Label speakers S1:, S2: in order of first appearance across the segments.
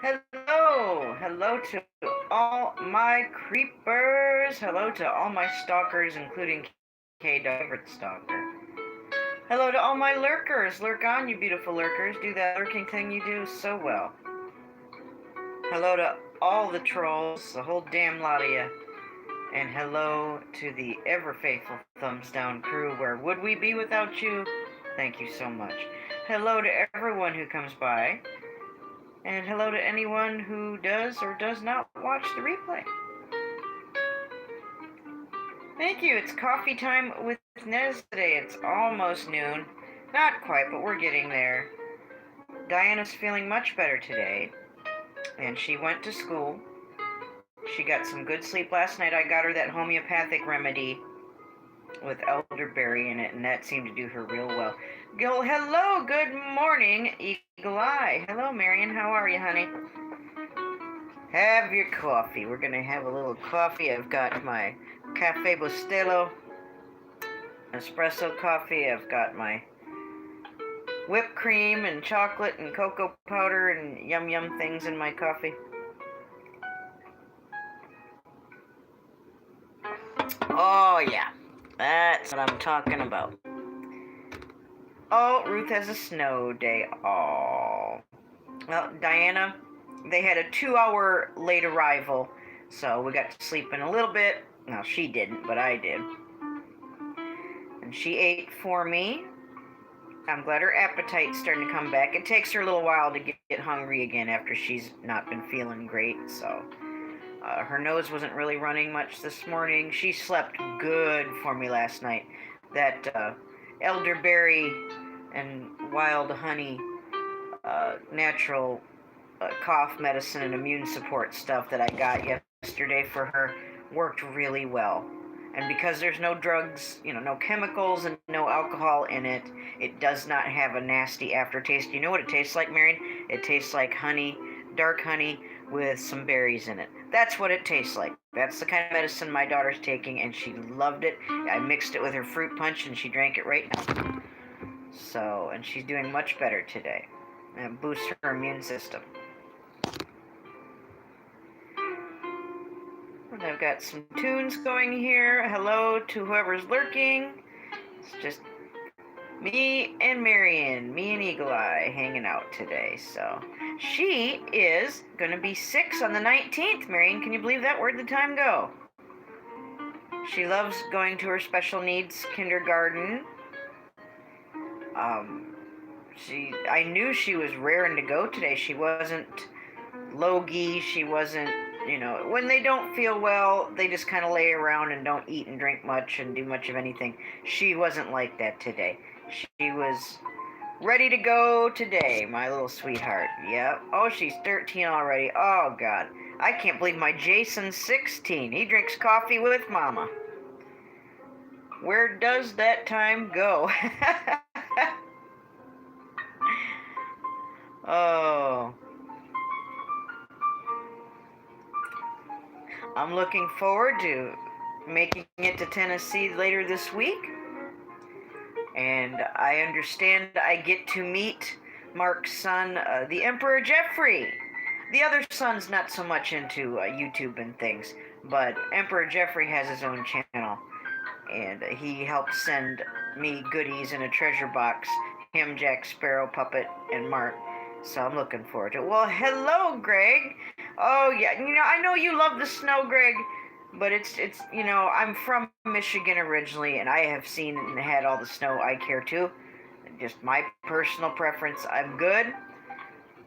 S1: Hello to all my creepers. Hello to all my stalkers, including K favorite stalker. Hello to all my lurkers. Lurk on, you beautiful lurkers. Do that lurking thing you do so well. Hello to all the trolls, the whole damn lot of you. And hello to the ever faithful Thumbs Down crew. Where would we be without you? Thank you so much. Hello to everyone who comes by. And hello to anyone who does or does not watch the replay. Thank you. It's coffee time with Nez today. It's almost noon. Not quite, but we're getting there. Diana's feeling much better today, and she went to school. She got some good sleep last night. I got her that homeopathic remedy with elderberry in it, and that seemed to do her real well. Hello, good morning, Eagle Eye. Hello, Marion. How are you, honey? Have your coffee. We're going to have a little coffee. I've got my Cafe Bustelo espresso coffee. I've got my whipped cream and chocolate and cocoa powder and yum things in my coffee. Oh, yeah. That's what I'm talking about. Oh, Ruth has a snow day. Oh. Well, Diana, they had a 2-hour late arrival, so we got to sleep in a little bit. Well, she didn't, but I did. And she ate for me. I'm glad her appetite's starting to come back. It takes her a little while to get hungry again after she's not been feeling great, so... her nose wasn't really running much this morning. She slept good for me last night. That elderberry and wild honey natural cough medicine and immune support stuff that I got yesterday for her worked really well. And because there's no drugs, no chemicals and no alcohol in it, it does not have a nasty aftertaste. You know what it tastes like, Marion? It tastes like honey, dark honey with some berries in it. That's what it tastes like. That's the kind of medicine my daughter's taking, and she loved it. I mixed it with her fruit punch, and she drank it right now. So, and she's doing much better today. And it boosts her immune system. And I've got some tunes going here. Hello to whoever's lurking. It's just me and Marion, me and Eagle Eye hanging out today. So she is going to be 6 on the 19th. Marion, can you believe that? Where'd the time go? She loves going to her special needs kindergarten. I knew she was raring to go today. She wasn't logy. She wasn't, when they don't feel well, they just kind of lay around and don't eat and drink much and do much of anything. She wasn't like that today. She was ready to go today, my little sweetheart. Yep. Oh, she's 13 already. Oh, God. I can't believe my Jason's 16. He drinks coffee with Mama. Where does that time go? Oh. I'm looking forward to making it to Tennessee later this week. And I understand I get to meet Mark's son, the Emperor Jeffrey. The other son's not so much into YouTube and things, but Emperor Jeffrey has his own channel. And he helps send me goodies in a treasure box. Him, Jack Sparrow, Puppet, and Mark. So I'm looking forward to it. Well, hello, Greg. Oh, yeah. I know you love the snow, Greg. But it's I'm from Michigan originally, and I have seen and had all the snow I care to. Just my personal preference. I'm good.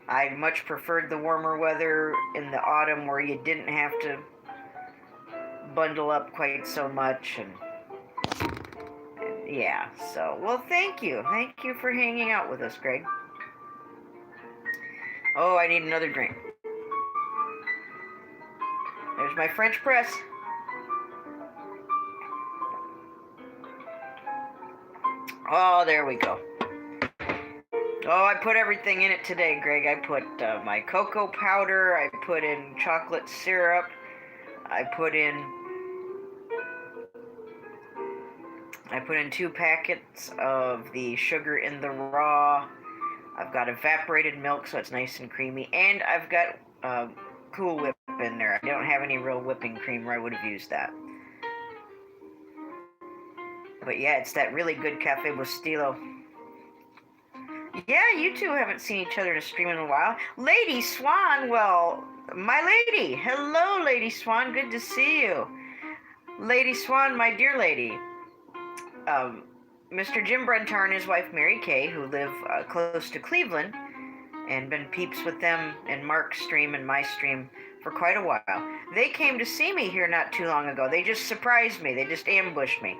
S1: I much preferred the warmer weather in the autumn where you didn't have to bundle up quite so much. And yeah, so, well, thank you. Thank you for hanging out with us, Greg. Oh, I need another drink. There's my French press. Oh, there we go. Oh, I put everything in it today, Greg. I put my cocoa powder. I put in chocolate syrup. I put in 2 packets of the sugar in the raw. I've got evaporated milk, so it's nice and creamy. And I've got uh, Cool Whip in there. I don't have any real whipping cream, or I would have used that. But yeah, it's that really good Cafe Bustelo. Yeah, you two haven't seen each other in a stream in a while. Lady Swan, well, my lady. Hello, Lady Swan. Good to see you. Lady Swan, my dear lady. Um, Mr. Jim Brentar and his wife Mary Kay, who live close to Cleveland, and been peeps with them in Mark's stream and my stream for quite a while. They came to see me here not too long ago. They just surprised me. They just ambushed me.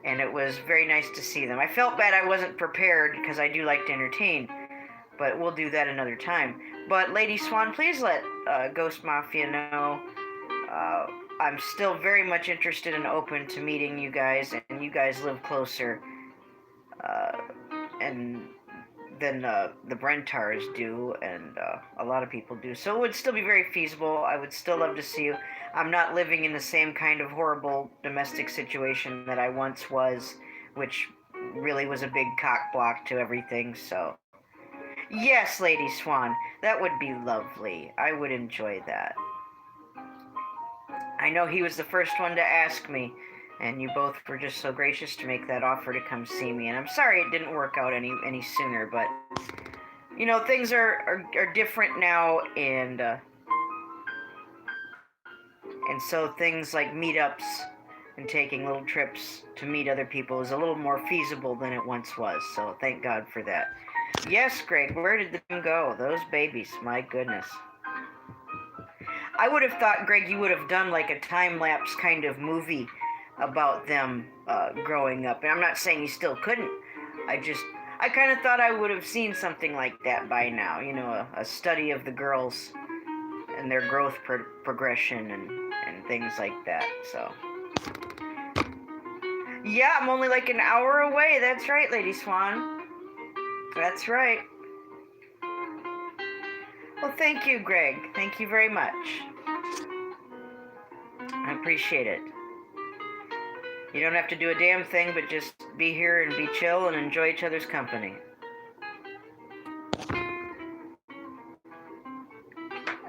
S1: And it was very nice to see them. I felt bad I wasn't prepared because I do like to entertain, but we'll do that another time. But Lady Swan, please let Ghost Mafia know I'm still very much interested and open to meeting you guys, and you guys live closer uh, and than the Brentars do, and a lot of people do. So it would still be very feasible. I would still love to see you. I'm not living in the same kind of horrible domestic situation that I once was, which really was a big cock block to everything. So, yes, Lady Swan, that would be lovely. I would enjoy that. I know he was the first one to ask me, and you both were just so gracious to make that offer to come see me. And I'm sorry it didn't work out any sooner, but you know, things are different now, and so things like meetups and taking little trips to meet other people is a little more feasible than it once was. So thank God for that. Yes, Greg, where did them go? Those babies, my goodness. I would have thought, Greg, you would have done like a time-lapse kind of movie about them growing up. And I'm not saying you still couldn't. I kind of thought I would have seen something like that by now. You know, a study of the girls and their growth progression and things like that. So, yeah, I'm only like an hour away. That's right, Lady Swan. That's right. Well, thank you, Greg. Thank you very much. I appreciate it. You don't have to do a damn thing but just be here and be chill and enjoy each other's company.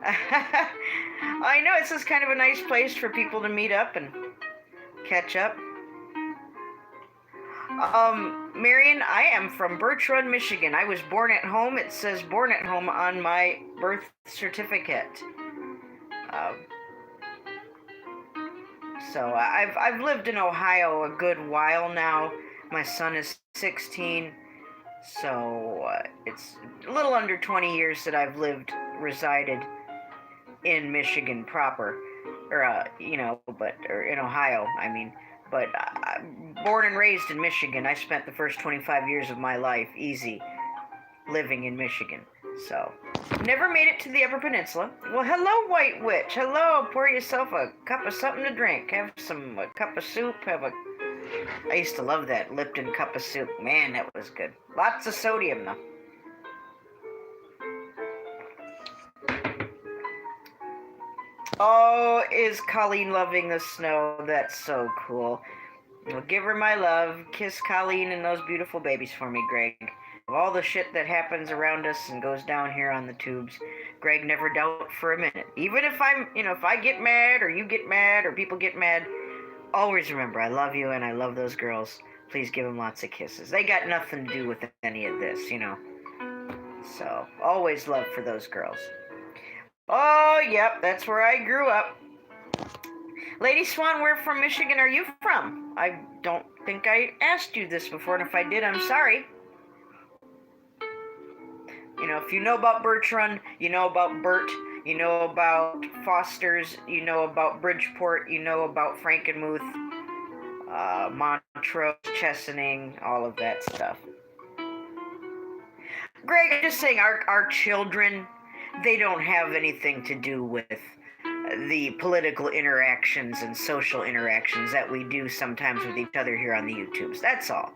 S1: I know, it's just kind of a nice place for people to meet up and catch up. Marion, I am from Birch Run, Michigan. I was born at home. It says born at home on my birth certificate. So I've lived in Ohio a good while now. My son is 16, so it's a little under 20 years that I've resided in Michigan proper, or or in Ohio, I mean. But born and raised in Michigan, I spent the first 25 years of my life easy living in Michigan. So, never made it to the Upper Peninsula. Well, hello, White Witch. Hello. Pour yourself a cup of something to drink. Have a cup of soup. I used to love that Lipton cup of soup. Man, that was good. Lots of sodium, though. Oh, is Colleen loving the snow? That's so cool. Well, give her my love. Kiss Colleen and those beautiful babies for me, Greg. Of all the shit that happens around us and goes down here on the tubes, Greg never doubt for a minute. Even if if I get mad or you get mad or people get mad, always remember I love you and I love those girls. Please give them lots of kisses. They got nothing to do with any of this, So, always love for those girls. Oh, yep, that's where I grew up. Lady Swan, where from Michigan are you from? I don't think I asked you this before, and if I did, I'm sorry. If you know about Birch Run, you know about Burt, you know about Foster's, you know about Bridgeport, you know about Frankenmuth, Montrose, Chesaning, all of that stuff. Greg, I'm just saying, our children, they don't have anything to do with the political interactions and social interactions that we do sometimes with each other here on the YouTubes. That's all.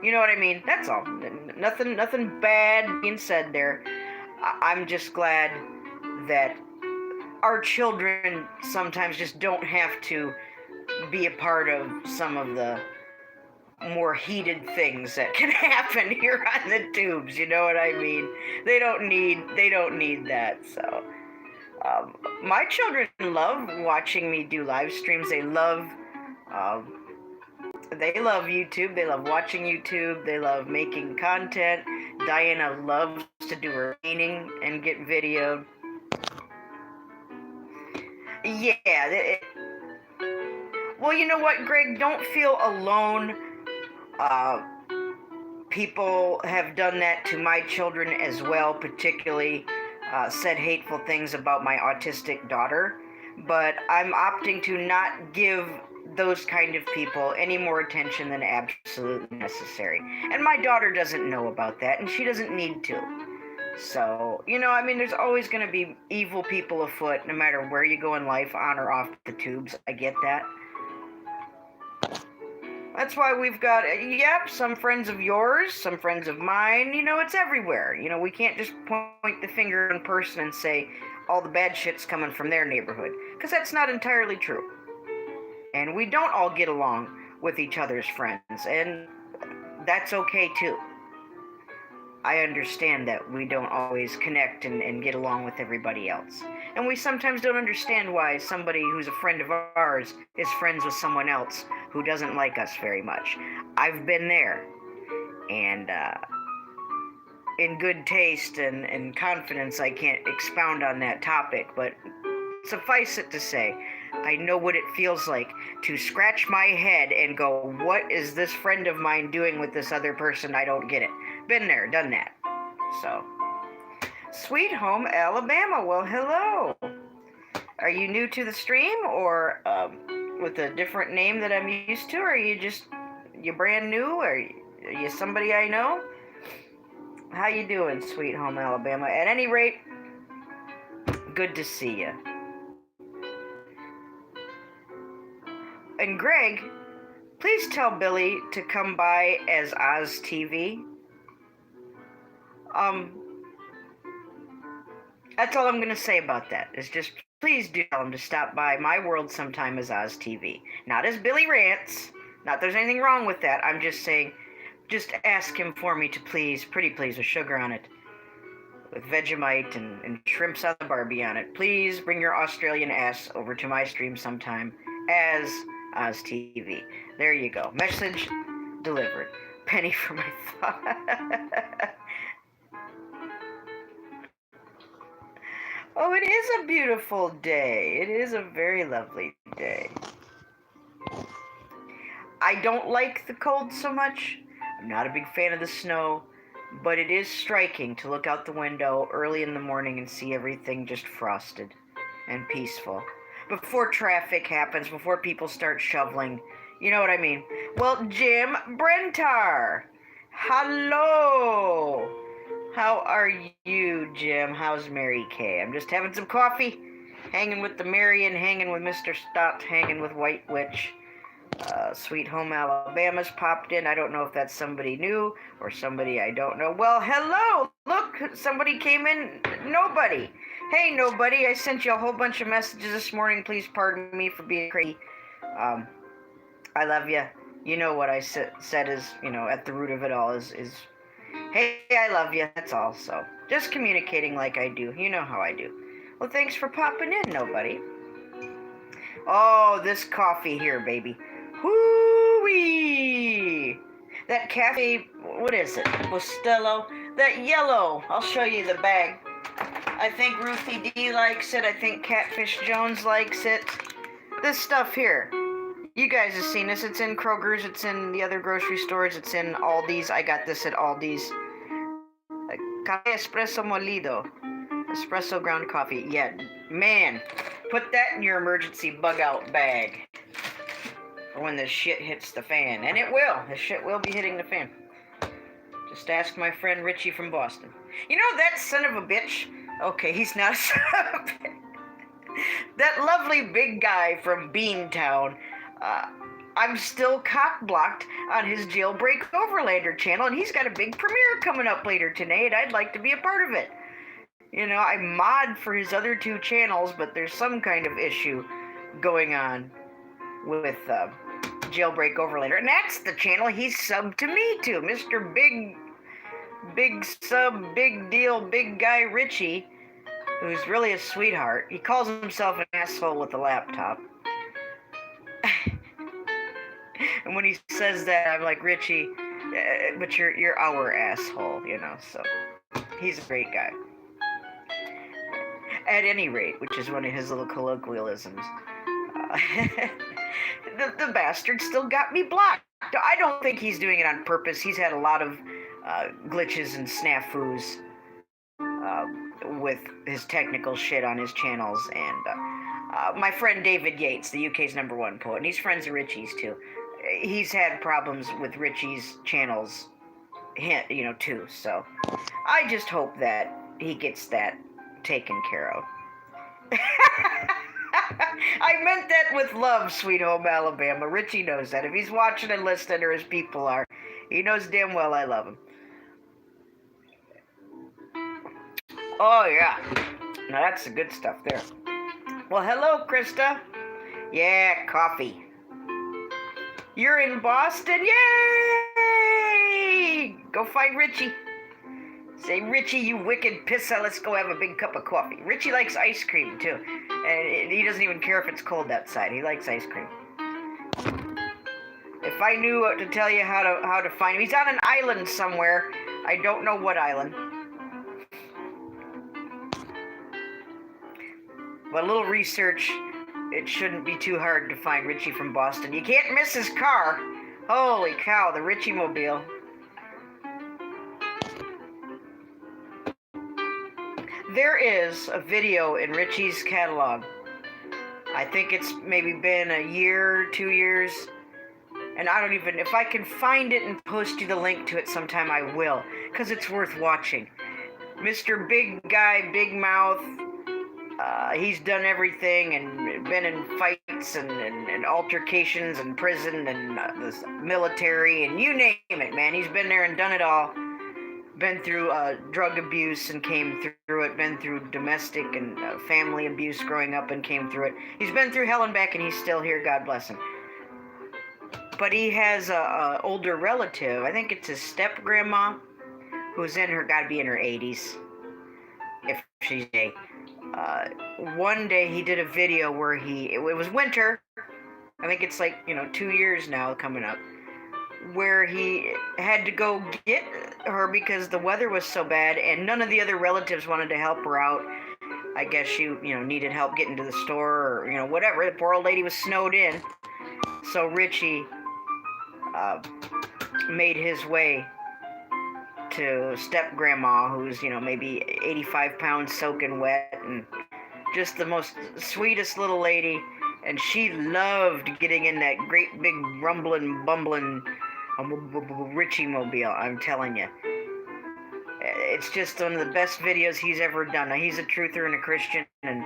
S1: You know what I mean? That's all. Nothing bad being said there. I'm just glad that our children sometimes just don't have to be a part of some of the more heated things that can happen here on the tubes. You know what I mean? They don't need that. So My children love watching me do live streams. They love YouTube. They love watching YouTube. They love making content. Diana loves to do her painting and get videoed. Yeah. Well, you know what, Greg? Don't feel alone. People have done that to my children as well, particularly said hateful things about my autistic daughter. But I'm opting to not give those kind of people any more attention than absolutely necessary. And my daughter doesn't know about that, and she doesn't need to. So, I mean, there's always going to be evil people afoot, no matter where you go in life, on or off the tubes. I get that. That's why we've got, some friends of yours, some friends of mine. It's everywhere. We can't just point the finger at one person and say all the bad shit's coming from their neighborhood, because that's not entirely true. And we don't all get along with each other's friends, and that's okay too. I understand that we don't always connect and get along with everybody else. And we sometimes don't understand why somebody who's a friend of ours is friends with someone else who doesn't like us very much. I've been there. And in good taste and confidence, I can't expound on that topic, but suffice it to say, I know what it feels like to scratch my head and go, what is this friend of mine doing with this other person? I don't get it. Been there, done that. So, Sweet Home Alabama. Well, hello. Are you new to the stream, or with a different name that I'm used to? Or are you brand new? Or are you somebody I know? How you doing, Sweet Home Alabama? At any rate, good to see you. And Greg, please tell Billy to come by as Oz TV. That's all I'm going to say about that, is just please do tell him to stop by my world sometime as Oz TV. Not as Billy Rants. Not there's anything wrong with that. I'm just saying, just ask him for me to please, pretty please, with sugar on it, with Vegemite and shrimps on the Barbie on it. Please bring your Australian ass over to my stream sometime as Oz TV. There you go. Message delivered. Penny for my thought. Oh, it is a beautiful day. It is a very lovely day. I don't like the cold so much. I'm not a big fan of the snow, but it is striking to look out the window early in the morning and see everything just frosted and peaceful. Before traffic happens, before people start shoveling. You know what I mean? Well, Jim Brentar. Hello. How are you, Jim? How's Mary Kay? I'm just having some coffee, hanging with the Marion, hanging with Mr. Stott, hanging with White Witch. Sweet Home Alabama's popped in. I don't know if that's somebody new or somebody I don't know. Well, hello. Look, somebody came in. Nobody. Hey, nobody. I sent you a whole bunch of messages this morning. Please pardon me for being crazy. I love you. You know what I said is, at the root of it all is hey, I love you. That's all. So just communicating like I do. You know how I do. Well, thanks for popping in, nobody. Oh, this coffee here, baby. Whoo-wee! That cafe, what is it? Bustelo. That yellow. I'll show you the bag. I think Ruthie D likes it. I think Catfish Jones likes it. This stuff here. You guys have seen this. It's in Kroger's. It's in the other grocery stores. It's in Aldi's. I got this at Aldi's. Café Espresso Molido. Espresso ground coffee. Yeah, man. Put that in your emergency bug-out bag. For when the shit hits the fan. And it will. The shit will be hitting the fan. Just ask my friend Richie from Boston. You know that son of a bitch? Okay, he's not a son of a bitch. That lovely big guy from Beantown. I'm still cock-blocked on his Jailbreak Overlander channel, and he's got a big premiere coming up later tonight, and I'd like to be a part of it. I mod for his other two channels, but there's some kind of issue going on with Jailbreak Overlander, and that's the channel he's subbed to me to, Mr. Big Sub, Big Deal, Big Guy Richie. who's really a sweetheart. He calls himself an asshole with a laptop. And when he says that, I'm like, Richie, but you're our asshole, you know. So he's a great guy. At any rate, which is one of his little colloquialisms. The bastard still got me blocked. I don't think he's doing it on purpose. He's had a lot of glitches and snafus with his technical shit on his channels. And my friend David Yates, the UK's #1 poet, and he's friends with Richie's too. He's had problems with Richie's channels, you know, too. So I just hope that he gets that taken care of. I meant that with love, Sweet Home Alabama. Richie knows that. If he's watching and listening, or his people are, he knows damn well I love him. Oh, yeah. Now that's the good stuff there. Well, hello, Krista. Yeah, coffee. You're in Boston? Yay! Go find Richie. Say, Richie, you wicked pissa, let's go have a big cup of coffee. Richie likes ice cream, too. And he doesn't even care if it's cold outside. He likes ice cream. If I knew what to tell you how to find him. He's on an island somewhere. I don't know what island. But a little research, it shouldn't be too hard to find Richie from Boston. You can't miss his car. Holy cow, the Richie Mobile. There is a video in Richie's catalog. I think it's maybe been a year, 2 years. And I don't even, if I can find it and post you the link to it sometime, I will. Because it's worth watching. Mr. Big Guy, Big Mouth, he's done everything and been in fights and altercations and prison and the military and you name it, man. He's been there and done it all. Been through drug abuse and came through it. Been through domestic and family abuse growing up and came through it. He's been through hell and back and he's still here, God bless him. But he has a older relative, I think it's his step-grandma, who's gotta be in her 80s, if she's a. One day he did a video where it was winter, I think it's like, 2 years now coming up, where he had to go get her because the weather was so bad and none of the other relatives wanted to help her out. I guess she, needed help getting to the store or, whatever. The poor old lady was snowed in. So Richie made his way to step-grandma, who's, maybe 85 pounds soaking wet and just the most sweetest little lady. And she loved getting in that great big rumbling, bumbling Richie Mobile, I'm telling you. It's just one of the best videos he's ever done. Now, he's a truther and a Christian and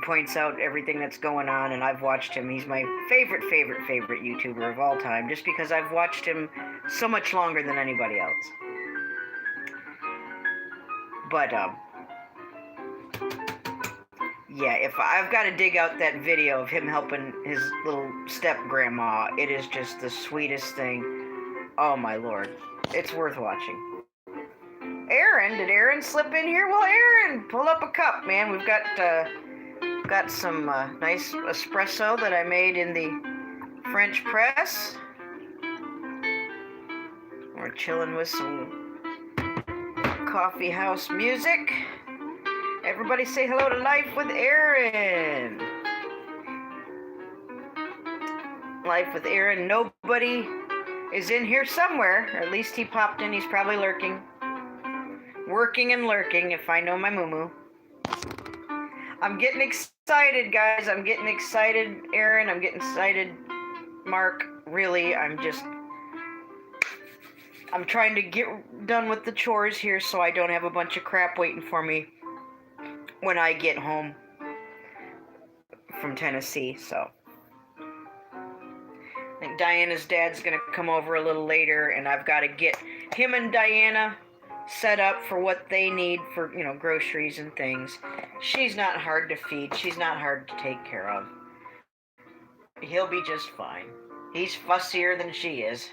S1: points out everything that's going on, and I've watched him. He's my favorite YouTuber of all time, just because I've watched him so much longer than anybody else. But, yeah, if I've got to dig out that video of him helping his little step-grandma, it is just the sweetest thing. Oh, my Lord. It's worth watching. Aaron, did Aaron slip in here? Well, Aaron, pull up a cup, man. We've got some nice espresso that I made in the French press. We're chilling with some coffee house music. Everybody say hello to Life with Aaron. Life with Aaron. Nobody is in here somewhere. Or at least he popped in. He's probably lurking. Working and lurking, if I know my moo-moo. I'm getting excited, guys. I'm getting excited, Aaron. I'm getting excited, Mark. Really, I'm trying to get done with the chores here so I don't have a bunch of crap waiting for me when I get home from Tennessee, so. I think Diana's dad's going to come over a little later, and I've got to get him and Diana set up for what they need for, groceries and things. She's not hard to feed. She's not hard to take care of. He'll be just fine. He's fussier than she is.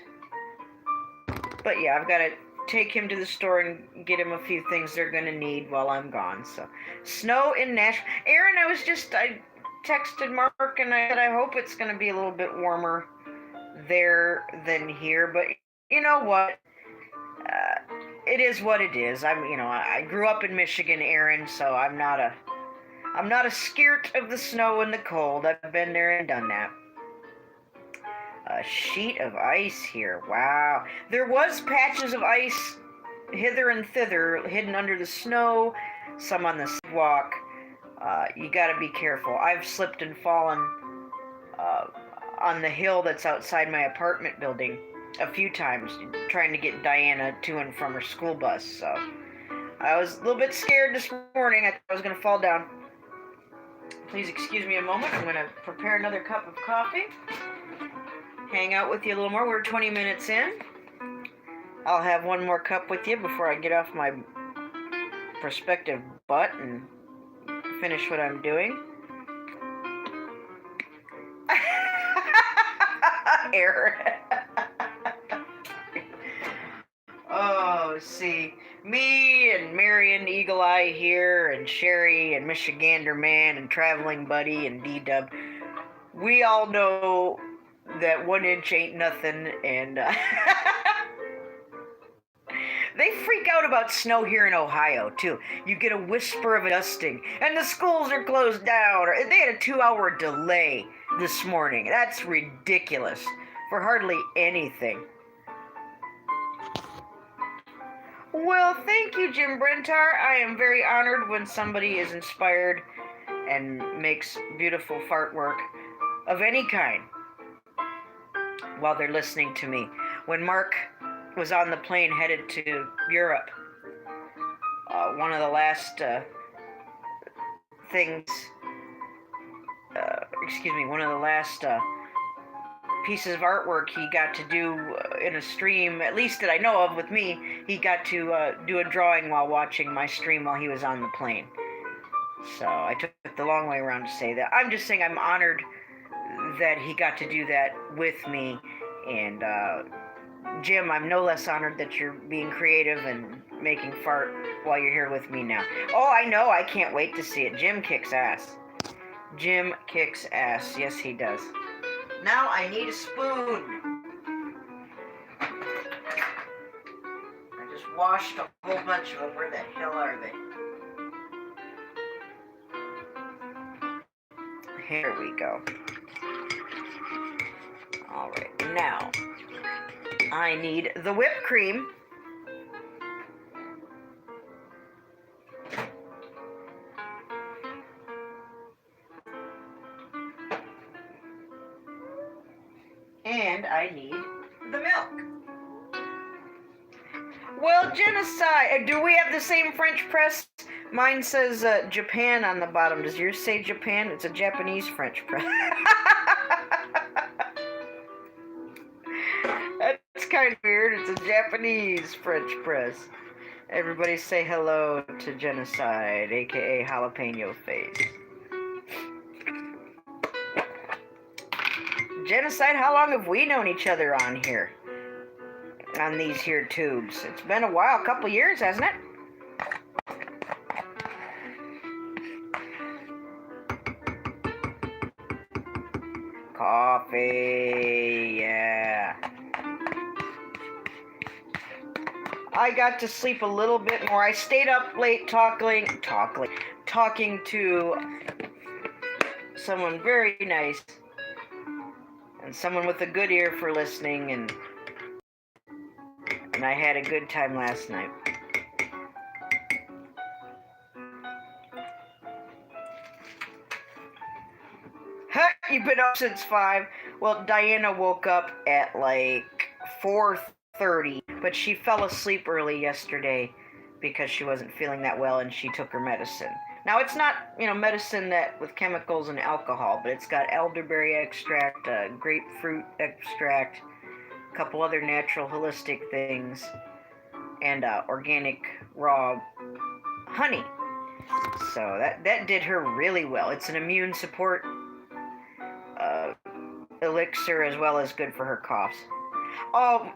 S1: But yeah, I've got to take him to the store and get him a few things they're gonna need while I'm gone. So, snow in Nashville. Aaron, I texted Mark and I said I hope it's gonna be a little bit warmer there than here. But you know what? It is what it is. I grew up in Michigan, Aaron, so I'm not a skirt of the snow and the cold. I've been there and done that. A sheet of ice here. Wow. There was patches of ice hither and thither, hidden under the snow, some on the sidewalk. You gotta be careful. I've slipped and fallen on the hill that's outside my apartment building a few times, trying to get Diana to and from her school bus. So I was a little bit scared this morning. I thought I was gonna fall down. Please excuse me a moment. I'm gonna prepare another cup of coffee. Hang out with you a little more. We're 20 minutes in. I'll have one more cup with you before I get off my prospective butt and finish what I'm doing. Error. Oh, see, me and Marion Eagle Eye here, and Sherry and Michigander Man and Traveling Buddy and D-Dub, we all know that 1 inch ain't nothing, and they freak out about snow here in Ohio, too. You get a whisper of a dusting, and the schools are closed down, or they had a 2-hour delay this morning. That's ridiculous for hardly anything. Well, thank you, Jim Brentar. I am very honored when somebody is inspired and makes beautiful fart work of any kind while they're listening to me. When Mark was on the plane headed to Europe, one of the last pieces of artwork he got to do in a stream, at least that I know of with me, he got to do a drawing while watching my stream while he was on the plane. So I took the long way around to say that. I'm just saying I'm honored that he got to do that with me. And Jim, I'm no less honored that you're being creative and making fart while you're here with me now. Oh, I know. I can't wait to see it. Jim kicks ass. Jim kicks ass. Yes, he does. Now I need a spoon. I just washed a whole bunch of them. Where the hell are they? Here we go. All right, now I need the whipped cream. And I need the milk. Well, Genocide, do we have the same French press? Mine says Japan on the bottom. Does yours say Japan? It's a Japanese French press. That's kind of weird. It's a Japanese French press. Everybody say hello to Genocide, aka Jalapeno Face. Genocide, how long have we known each other on here? On these here tubes. It's been a while, a couple years, hasn't it? Coffee, yeah. I got to sleep a little bit more. I stayed up late talking to someone very nice and someone with a good ear for listening, and I had a good time last night. You've been up since 5. Well, Diana woke up at like 4:30, but she fell asleep early yesterday because she wasn't feeling that well and she took her medicine. Now, it's not, medicine that with chemicals and alcohol, but it's got elderberry extract, grapefruit extract, a couple other natural holistic things, and organic raw honey. So that did her really well. It's an immune support elixir as well as good for her coughs. Oh,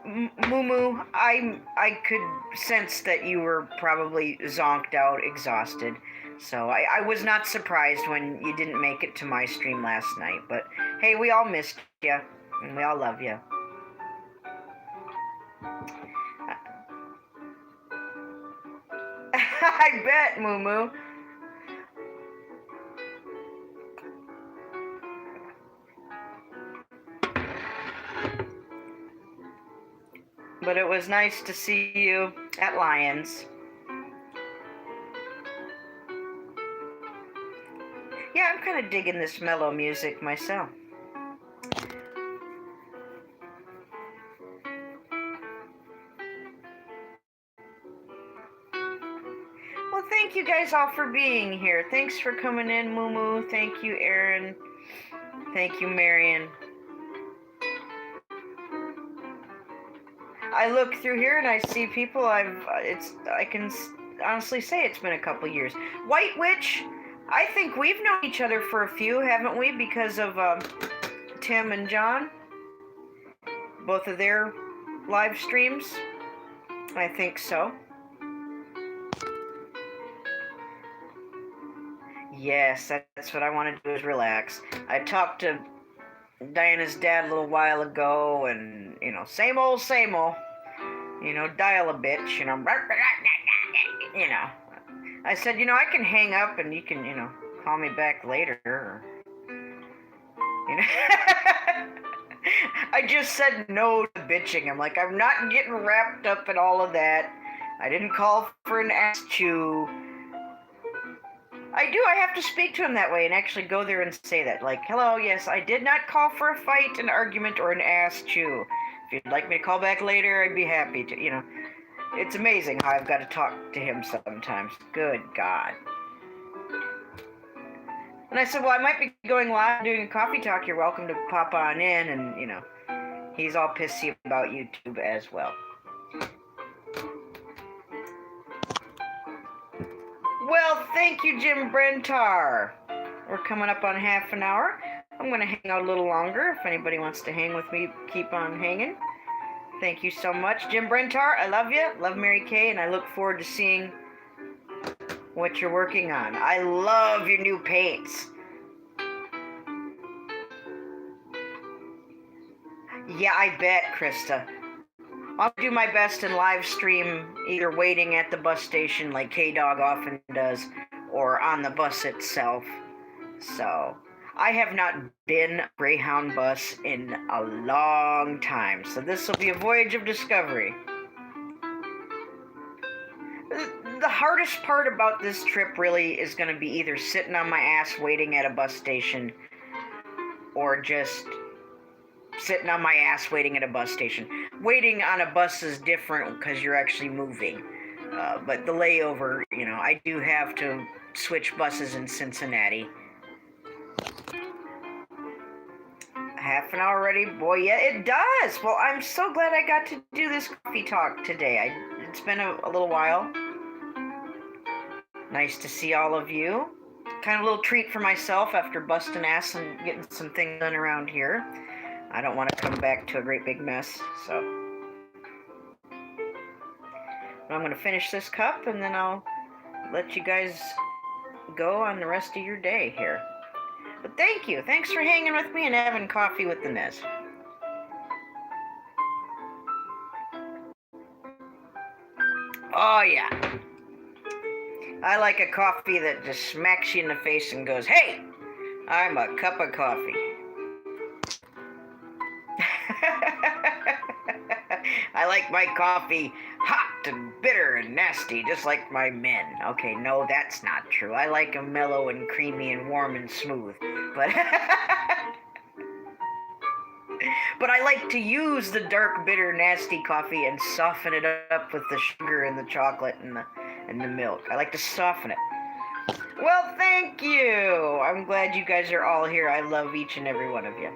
S1: Moo, I could sense that you were probably zonked out, exhausted. So I was not surprised when you didn't make it to my stream last night. But hey, we all missed you, and we all love you. I bet, Moo. But it was nice to see you at Lions. Yeah, I'm kind of digging this mellow music myself. Well, thank you guys all for being here. Thanks for coming in, Moo. Thank you, Aaron. Thank you, Marion. I look through here and I see people. I can honestly say it's been a couple years. White Witch, I think we've known each other for a few, haven't we? Because of Tim and John, both of their live streams. I think so. Yes, that's what I want to do is relax. I talked to Diana's dad a little while ago, and same old, dial a bitch, I said, I can hang up and you can, call me back later. I just said no to bitching. I'm like, I'm not getting wrapped up in all of that. I didn't call for an ass chew. I have to speak to him that way and actually go there and say that. Like, hello, yes, I did not call for a fight, an argument, or an ass chew. If you'd like me to call back later, I'd be happy to, It's amazing how I've got to talk to him sometimes. Good God. And I said, well, I might be going live doing a coffee talk. You're welcome to pop on in. And, he's all pissy about YouTube as well. Well, thank you, Jim Brentar. We're coming up on half an hour. I'm going to hang out a little longer. If anybody wants to hang with me, keep on hanging. Thank you so much. Jim Brentar, I love you. Love Mary Kay, and I look forward to seeing what you're working on. I love your new paints. Yeah, I bet, Krista. I'll do my best in live stream, either waiting at the bus station like K-Dog often does, or on the bus itself. So, I have not been Greyhound bus in a long time, so this will be a voyage of discovery. The hardest part about this trip really is going to be either sitting on my ass waiting at a bus station, or just sitting on my ass waiting at a bus station. Waiting on a bus is different because you're actually moving. But the layover, I do have to switch buses in Cincinnati. Half an hour already? Boy, yeah, it does. Well, I'm so glad I got to do this coffee talk today. It's been a little while. Nice to see all of you. Kind of a little treat for myself after busting ass and getting some things done around here. I don't want to come back to a great big mess, so. But I'm going to finish this cup, and then I'll let you guys go on the rest of your day here. But thank you. Thanks for hanging with me and having coffee with the Nez. Oh, yeah. I like a coffee that just smacks you in the face and goes, hey, I'm a cup of coffee. I like my coffee hot and bitter and nasty, just like my men. Okay, no, that's not true. I like them mellow and creamy and warm and smooth. But but I like to use the dark, bitter, nasty coffee and soften it up with the sugar and the chocolate and the milk. I like to soften it. Well, thank you. I'm glad you guys are all here. I love each and every one of you.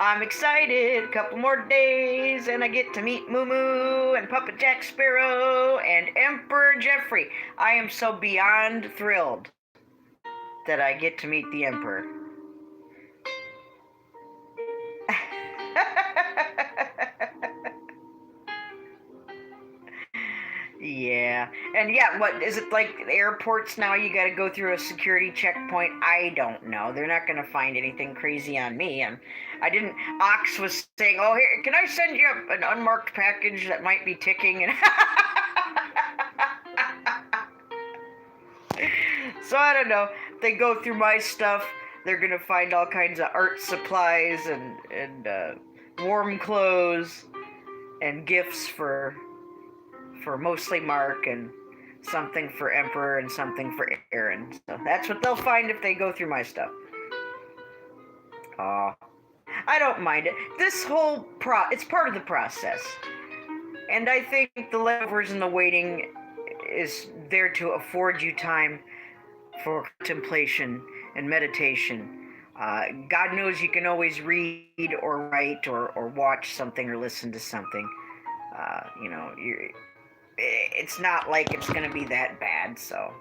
S1: I'm excited. A couple more days, and I get to meet Moo and Puppet Jack Sparrow and Emperor Jeffrey. I am so beyond thrilled that I get to meet the Emperor. Yeah. And yeah, what is it like airports now? You got to go through a security checkpoint. I don't know. They're not going to find anything crazy on me. I didn't. Ox was saying, "Oh, here, can I send you an unmarked package that might be ticking?" And so I don't know. They go through my stuff. They're gonna find all kinds of art supplies and warm clothes and gifts for mostly Mark and something for Emperor and something for Aaron. So that's what they'll find if they go through my stuff. Aw. I don't mind it. This whole it's part of the process. And I think the leftovers and the waiting is there to afford you time for contemplation and meditation. God knows you can always read or write or watch something or listen to something. It's not like it's going to be that bad, so.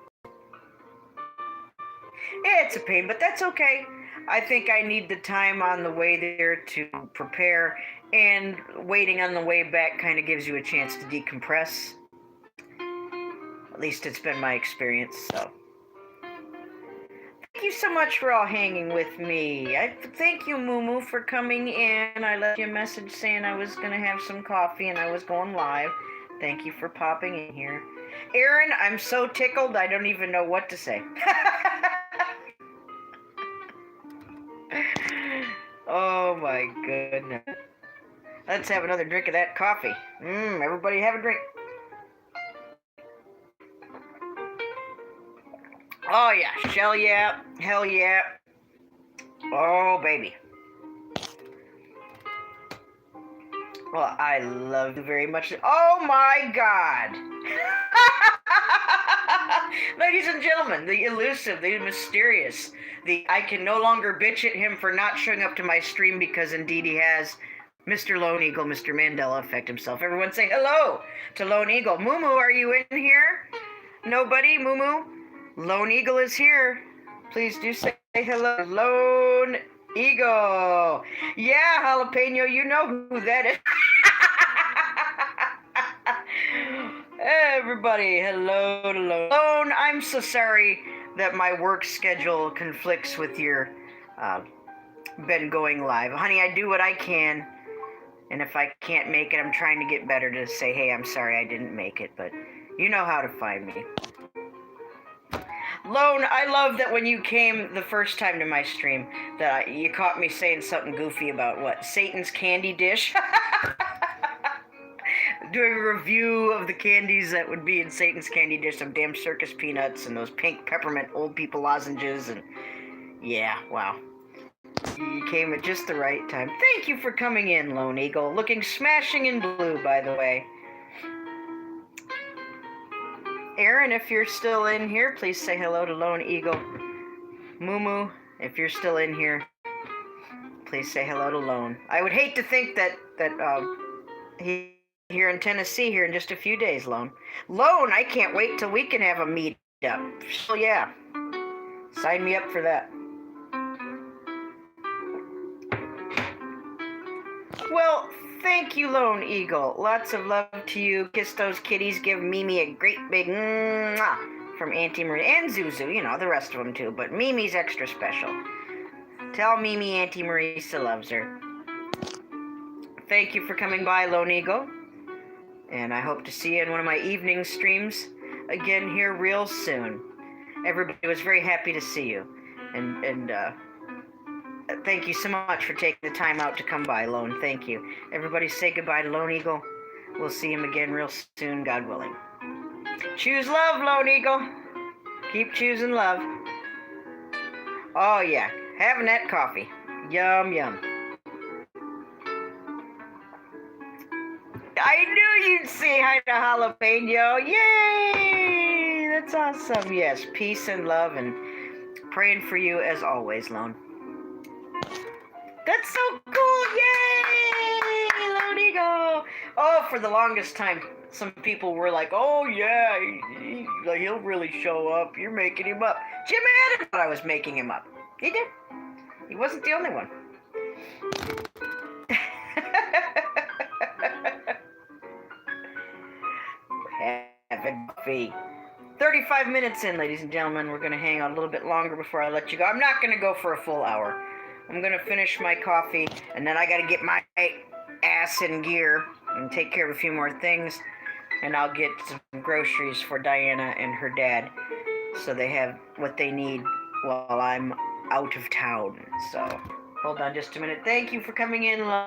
S1: Yeah, it's a pain, but that's okay. I think I need the time on the way there to prepare, and waiting on the way back kind of gives you a chance to decompress. At least it's been my experience, so. Thank you so much for all hanging with me. Thank you, Moo, for coming in. I left you a message saying I was going to have some coffee and I was going live. Thank you for popping in here. Aaron, I'm so tickled I don't even know what to say. Oh my goodness. Let's have another drink of that coffee. Everybody have a drink. Oh yeah, shell yeah, hell yeah. Oh baby. Well, I love you very much. Oh my God. Ladies and gentlemen, the elusive, the mysterious, I can no longer bitch at him for not showing up to my stream because indeed he has, Mr. Lone Eagle, Mr. Mandela Effect himself. Everyone say hello to Lone Eagle. Moo, are you in here? Nobody? Moo? Lone Eagle is here. Please do say hello. Lone Eagle. Yeah, Jalapeno, you know who that is. Everybody, hello to Lone. I'm so sorry that my work schedule conflicts with your been going live. Honey, I do what I can, and if I can't make it, I'm trying to get better to say, hey, I'm sorry I didn't make it, but you know how to find me. Lone, I love that when you came the first time to my stream, that you caught me saying something goofy about what? Satan's candy dish? Doing a review of the candies that would be in Satan's candy dish, some damn circus peanuts and those pink peppermint old people lozenges, and yeah, wow. You came at just the right time. Thank you for coming in, Lone Eagle. Looking smashing in blue, by the way. Aaron, if you're still in here, please say hello to Lone Eagle. Moo, if you're still in here, please say hello to Lone. I would hate to think that he here in Tennessee here in just a few days, Lone. Lone, I can't wait till we can have a meet up. So yeah, sign me up for that. Well, thank you, Lone Eagle. Lots of love to you. Kiss those kitties. Give Mimi a great big mwah from Auntie Marie and Zuzu. You know, the rest of them too, but Mimi's extra special. Tell Mimi Auntie Marisa loves her. Thank you for coming by, Lone Eagle. And I hope to see you in one of my evening streams again here real soon. Everybody was very happy to see you. And thank you so much for taking the time out to come by, Lone. Thank you. Everybody say goodbye to Lone Eagle. We'll see him again real soon, God willing. Choose love, Lone Eagle. Keep choosing love. Oh, yeah. Having that coffee. Yum, yum. I knew you'd say hi to Jalapeno. Yay! That's awesome. Yes, peace and love, and praying for you as always, Lone. That's so cool! Yay! Lone Eagle! Oh, for the longest time, some people were like, oh, yeah, he'll really show up. You're making him up. Jim Adams thought I was making him up. He did. He wasn't the only one. Buffy. 35 minutes in, ladies and gentlemen. We're going to hang on a little bit longer before I let you go. I'm not going to go for a full hour. I'm going to finish my coffee, and then I got to get my ass in gear and take care of a few more things, and I'll get some groceries for Diana and her dad so they have what they need while I'm out of town. So, hold on just a minute. Thank you for coming in, Lone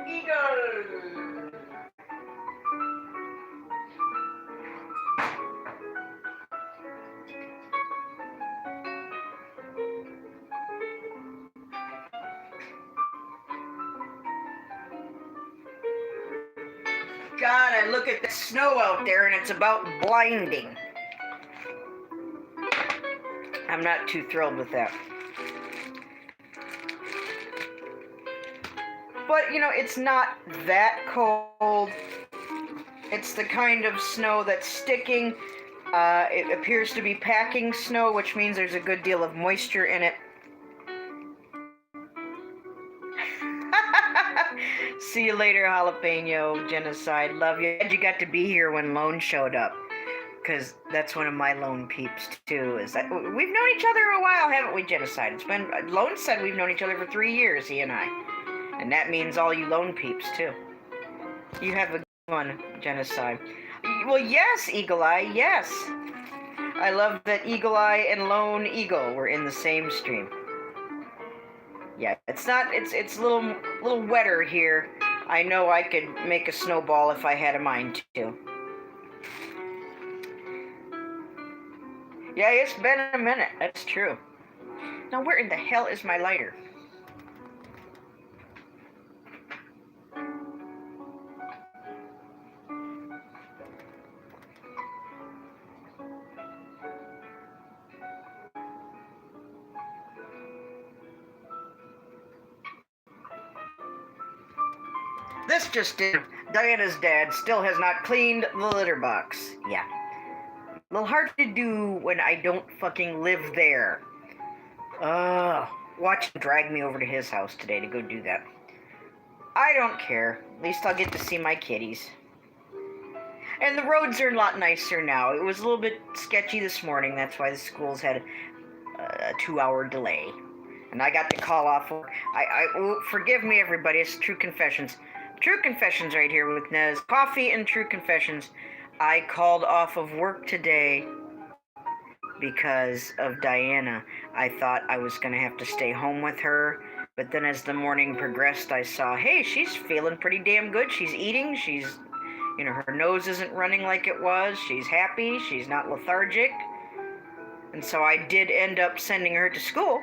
S1: Eagle. God, I look at the snow out there and it's about blinding. I'm not too thrilled with that. But, you know, it's not that cold. It's the kind of snow that's sticking. It appears to be packing snow, which means there's a good deal of moisture in it. See you later, Jalapeno Genocide. Love you. You got to be here when Lone showed up, because that's one of my lone peeps too. Is that we've known each other a while, haven't we, Genocide? It's been Lone said we've known each other for 3 years, he and I, and that means all you lone peeps too. You have a good one, Genocide. Well, yes, Eagle Eye. Yes, I love that Eagle Eye and Lone Eagle were in the same stream. Yeah, it's not. It's a little wetter here. I know I could make a snowball if I had a mind to. Yeah, it's been a minute. That's true. Now, where in the hell is my lighter? This just in. Diana's dad still has not cleaned the litter box. Yeah. A little hard to do when I don't fucking live there. Watch him drag me over to his house today to go do that. I don't care. At least I'll get to see my kitties. And the roads are a lot nicer now. It was a little bit sketchy this morning. That's why the schools had a 2-hour delay. And I got to call off work. Forgive me, everybody. It's True Confessions. True Confessions right here with Nez. Coffee and True Confessions. I called off of work today because of Diana. I thought I was going to have to stay home with her. But then as the morning progressed, I saw, hey, she's feeling pretty damn good. She's eating. She's, you know, her nose isn't running like it was. She's happy. She's not lethargic. And so I did end up sending her to school.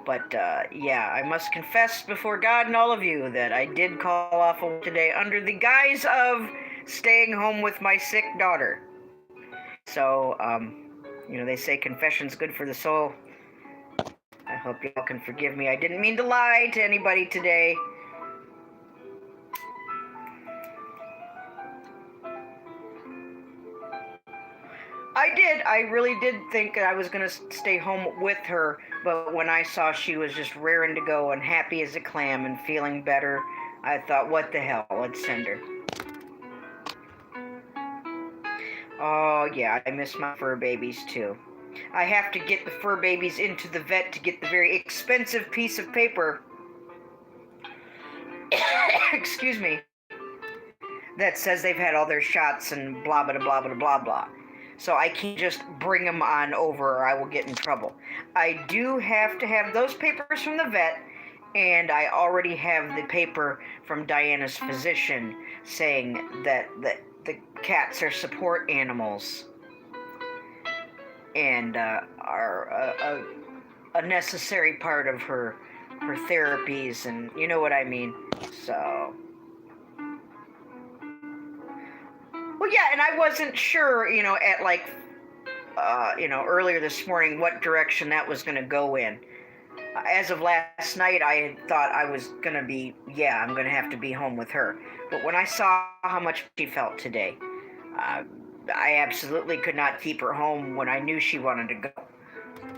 S1: But, yeah, I must confess before God and all of you that I did call off today under the guise of staying home with my sick daughter. So, you know, they say confession's good for the soul. I hope y'all can forgive me. I didn't mean to lie to anybody today. I really did think that I was going to stay home with her, but when I saw she was just raring to go and happy as a clam and feeling better, I thought, what the hell, let's send her. Oh, yeah, I miss my fur babies, too. I have to get the fur babies into the vet to get the very expensive piece of paper, excuse me, that says they've had all their shots and blah, blah, blah, blah, blah, blah. So I can't just bring them on over or I will get in trouble. I do have to have those papers from the vet, and I already have the paper from Diana's physician saying that the cats are support animals and are a necessary part of her therapies, and you know what I mean. So... well, yeah, and I wasn't sure, you know, at like, you know, earlier this morning what direction that was going to go in. As of last night, I had thought I was going to be, yeah, I'm going to have to be home with her. But when I saw how much she felt today, I absolutely could not keep her home when I knew she wanted to go.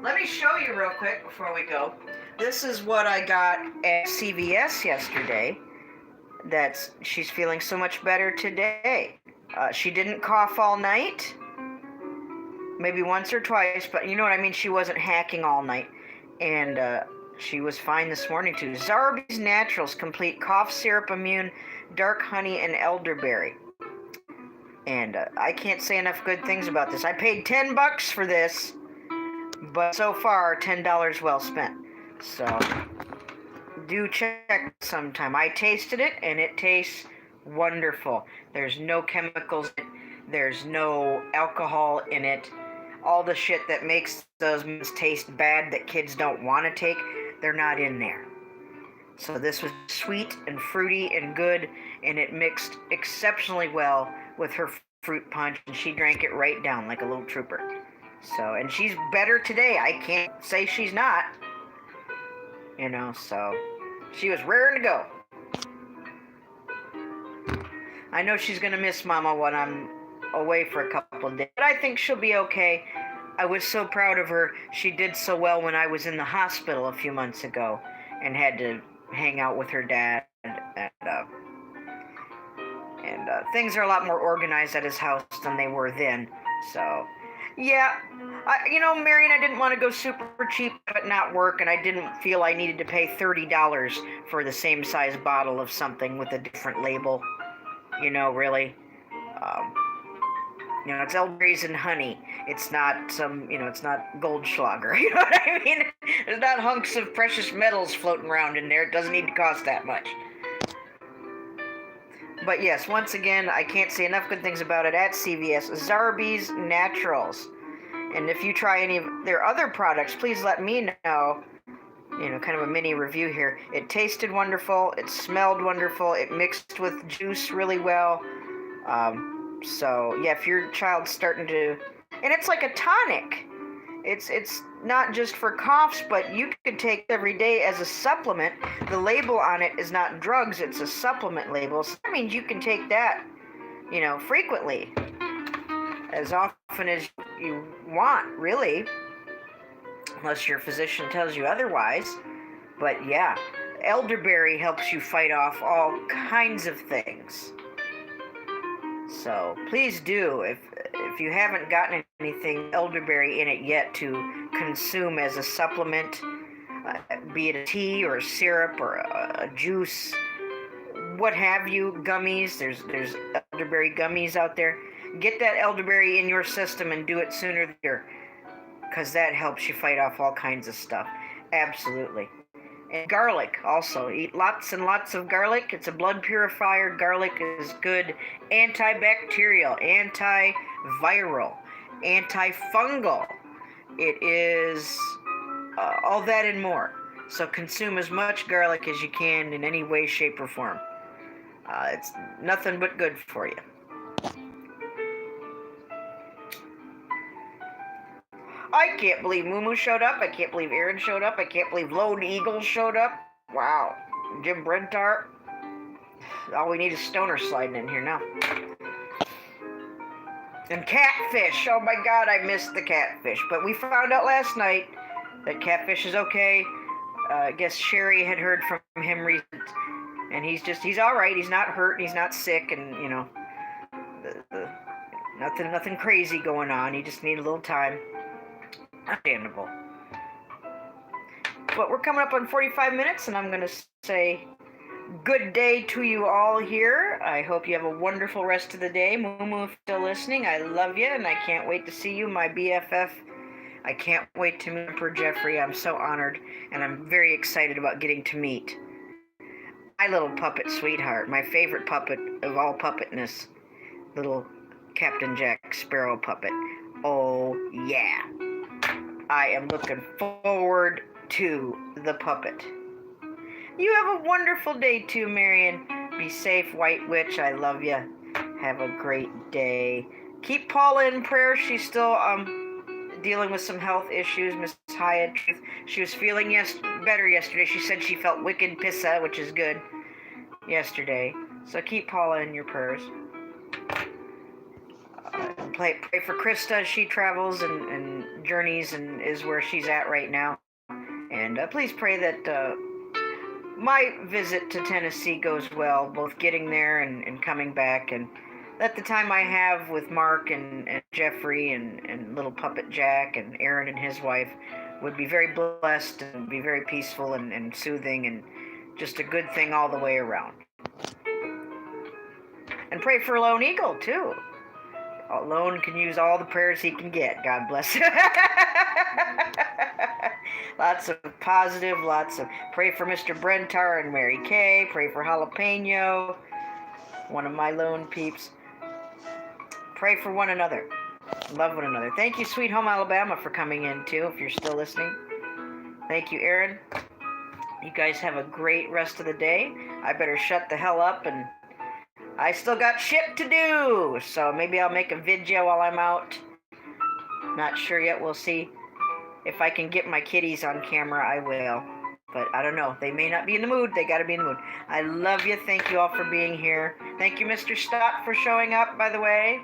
S1: Let me show you real quick before we go. This is what I got at CVS yesterday. that she's feeling so much better today. She didn't cough all night, maybe once or twice, but you know what I mean? She wasn't hacking all night. And she was fine this morning too. Zarbee's Naturals Complete Cough Syrup Immune, Dark Honey, and Elderberry. And I can't say enough good things about this. I paid $10 for this, but so far, $10 well spent. So do check sometime. I tasted it, and it tastes wonderful. There's no chemicals. There's no alcohol in it. All the shit that makes those taste bad that kids don't want to take, they're not in there. So this was sweet and fruity and good, and it mixed exceptionally well with her fruit punch, and she drank it right down like a little trooper. So, and she's better today. I can't say she's not. So she was raring to go. I know she's going to miss Mama when I'm away for a couple of days, but I think she'll be okay. I was so proud of her. She did so well when I was in the hospital a few months ago and had to hang out with her dad, and things are a lot more organized at his house than they were then. So, yeah, Marion, I didn't want to go super cheap but not work, and I didn't feel I needed to pay $30 for the same size bottle of something with a different label. Really. It's elderberries and honey. It's not it's not Goldschlager. You know what I mean? There's not hunks of precious metals floating around in there. It doesn't need to cost that much. But yes, once again, I can't say enough good things about it at CVS. Zarbee's Naturals. And if you try any of their other products, please let me know. Kind of a mini review here. It tasted wonderful. It smelled wonderful. It mixed with juice really well. So, yeah, if your child's starting to... And it's like a tonic. It's not just for coughs, but you could take it every day as a supplement. The label on it is not drugs, it's a supplement label. So that means you can take that, frequently. As often as you want, really. Unless your physician tells you otherwise. But, yeah, elderberry helps you fight off all kinds of things. So please do, if you haven't gotten anything elderberry in it yet to consume as a supplement, be it a tea or a syrup or a juice, what have you, gummies, there's elderberry gummies out there. Get that elderberry in your system and do it sooner than later, because that helps you fight off all kinds of stuff. Absolutely. And garlic also. Eat lots and lots of garlic. It's a blood purifier. Garlic is good antibacterial, antiviral, antifungal. It is all that and more. So consume as much garlic as you can in any way, shape, or form. It's nothing but good for you. I can't believe Moo showed up. I can't believe Aaron showed up. I can't believe Lone Eagle showed up. Wow. Jim Brentar. All we need is Stoner sliding in here now. And Catfish. Oh my God, I missed the Catfish. But we found out last night that Catfish is okay. I guess Sherry had heard from him recently. And he's all right. He's not hurt. He's not sick. And, nothing crazy going on. He just needs a little time. Understandable. But we're coming up on 45 minutes, and I'm going to say good day to you all here. I hope you have a wonderful rest of the day. Moo, if you're still listening, I love you, and I can't wait to see you, my BFF. I can't wait to meet Emperor Jeffrey. I'm so honored, and I'm very excited about getting to meet my little puppet sweetheart, my favorite puppet of all puppetness, little Captain Jack Sparrow puppet. Oh, yeah. I am looking forward to the puppet. You have a wonderful day too, Marion. Be safe, White Witch. I love you. Have a great day. Keep Paula in prayer. She's still dealing with some health issues. Miss Hyatt, she was feeling better yesterday. She said she felt wicked pissa, which is good, yesterday. So keep Paula in your prayers. Pray for Krista as she travels and journeys and is where she's at right now. And please pray that my visit to Tennessee goes well, both getting there and coming back, and that the time I have with Mark and Jeffrey and little puppet Jack and Aaron and his wife would be very blessed and be very peaceful and soothing and just a good thing all the way around. And pray for Lone Eagle, too. Lone can use all the prayers he can get. God bless him. Lots of positive, pray for Mr. Brentar and Mary Kay. Pray for Jalapeno, one of my lone peeps. Pray for one another. Love one another. Thank you, Sweet Home Alabama, for coming in, too, if you're still listening. Thank you, Aaron. You guys have a great rest of the day. I better shut the hell up, and I still got shit to do. So maybe I'll make a video while I'm out. Not sure yet. We'll see. If I can get my kitties on camera, I will. But I don't know. They may not be in the mood. They got to be in the mood. I love you. Thank you all for being here. Thank you, Mr. Stott, for showing up, by the way.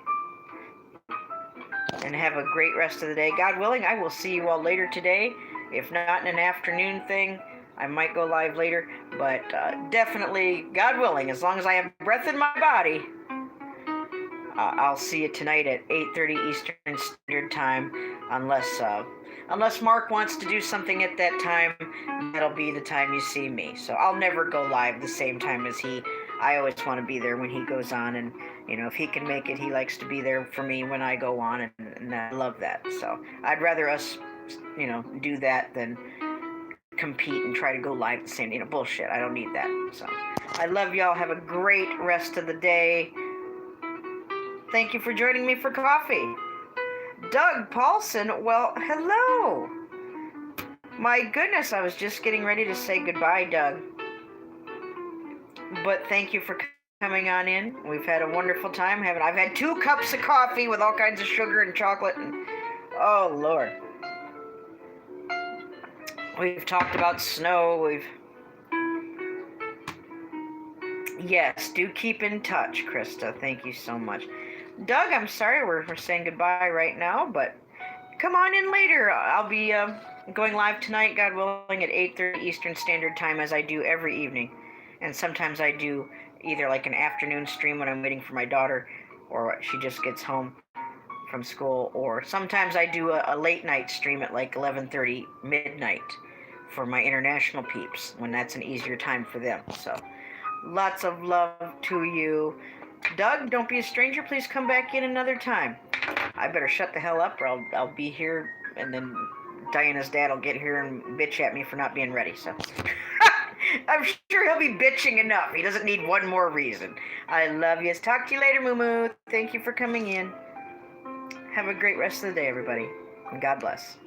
S1: And have a great rest of the day. God willing, I will see you all later today. If not in an afternoon thing, I might go live later. But definitely, God willing, as long as I have breath in my body, I'll see you tonight at 8:30 Eastern Standard Time. Unless Mark wants to do something at that time, that'll be the time you see me. So I'll never go live the same time as he. I always want to be there when he goes on, and if he can make it, he likes to be there for me when I go on, and I love that. So I'd rather us, do that than compete and try to go live the same. Bullshit. I don't need that. So I love y'all. Have a great rest of the day. Thank you for joining me for coffee. Doug Paulson, well, hello. My goodness, I was just getting ready to say goodbye, Doug. But thank you for coming on in. We've had a wonderful time. I've had 2 cups of coffee with all kinds of sugar and chocolate, and oh, Lord. We've talked about snow. Yes, do keep in touch, Krista. Thank you so much. Doug, I'm sorry we're saying goodbye right now, but come on in later. I'll be going live tonight, God willing, at 8:30 Eastern Standard Time, as I do every evening. And sometimes I do either like an afternoon stream when I'm waiting for my daughter, or she just gets home from school, or sometimes I do a late night stream at like 11:30 midnight for my international peeps, when that's an easier time for them. So lots of love to you. Doug, don't be a stranger. Please come back in another time. I better shut the hell up, or I'll be here, and then Diana's dad will get here and bitch at me for not being ready. So I'm sure he'll be bitching enough. He doesn't need one more reason. I love you. Talk to you later, Moo Moo. Thank you for coming in. Have a great rest of the day, everybody. And God bless.